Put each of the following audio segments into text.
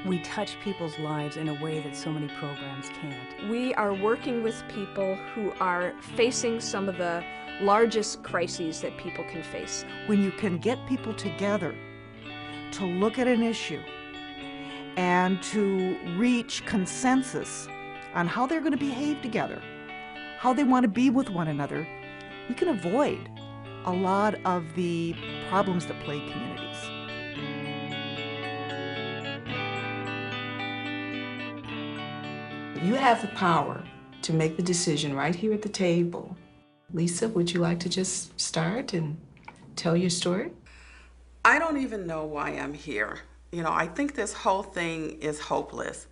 We touch people's lives in a way that so many programs can't. We are working with people who are facing some of the largest crises that people can face. When you can get people together to look at an issue and to reach consensus on how they're going to behave together, how they want to be with one another, we can avoid a lot of the problems that plague communities. You have the power to make the decision right here at the table. Lisa, would you like to just start and tell your story? I don't even know why I'm here. I think this whole thing is hopeless.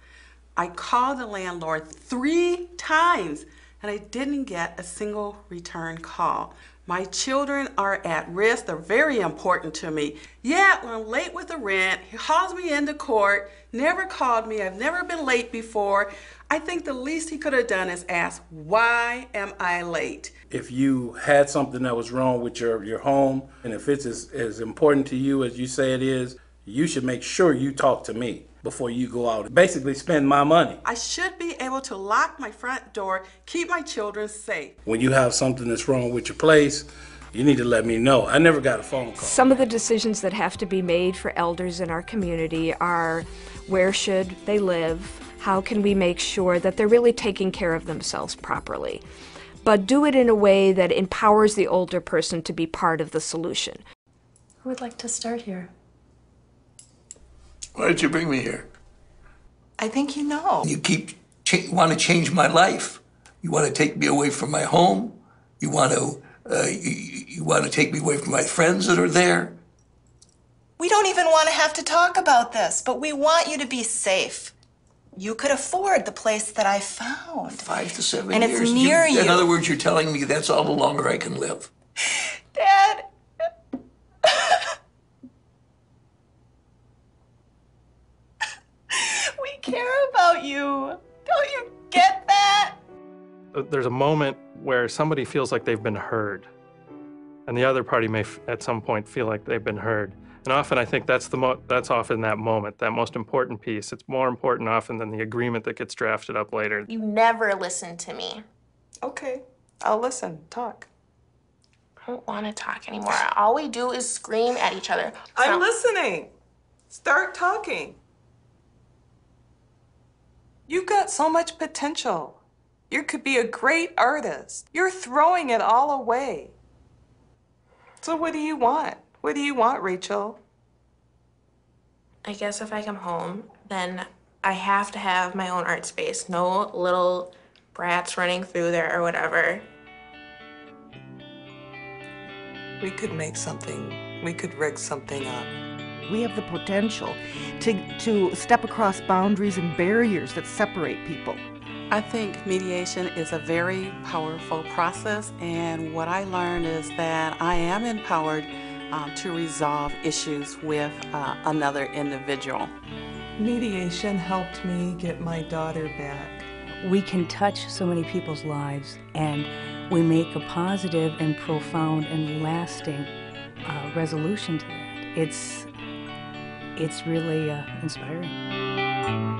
I called the landlord 3 times and I didn't get a single return call. My children are at risk. They're very important to me. Yet, when I'm late with the rent, he hauls me into court, never called me. I've never been late before. I think the least he could have done is ask, why am I late? If you had something that was wrong with your home, and if it's as important to you as you say it is, you should make sure you talk to me before you go out and basically spend my money. I should be able to lock my front door, keep my children safe. When you have something that's wrong with your place, you need to let me know. I never got a phone call. Some of the decisions that have to be made for elders in our community are where should they live? How can we make sure that they're really taking care of themselves properly? But do it in a way that empowers the older person to be part of the solution. Who would like to start here? Why did you bring me here? I think you know. You want to change my life. You want to take me away from my home. You want to take me away from my friends that are there. We don't even want to have to talk about this, but we want you to be safe. You could afford the place that I found. 5 to 7 and years. And it's near you. In other words, you're telling me that's all the longer I can live. Dad. We care about you. Don't you get that? There's a moment where somebody feels like they've been heard, and the other party may at some point feel like they've been heard. And often I think that's often that moment, that most important piece. It's more important often than the agreement that gets drafted up later. You never listen to me. Okay, I'll listen. Talk. I don't want to talk anymore. All we do is scream at each other. I'm listening. Start talking. You've got so much potential. You could be a great artist. You're throwing it all away. So what do you want? What do you want, Rachel? I guess if I come home, then I have to have my own art space. No little brats running through there or whatever. We could make something. We could rig something up. We have the potential to step across boundaries and barriers that separate people. I think mediation is a very powerful process, and what I learned is that I am empowered to resolve issues with another individual. Mediation helped me get my daughter back. We can touch so many people's lives, and we make a positive and profound and lasting resolution to that. It's really inspiring.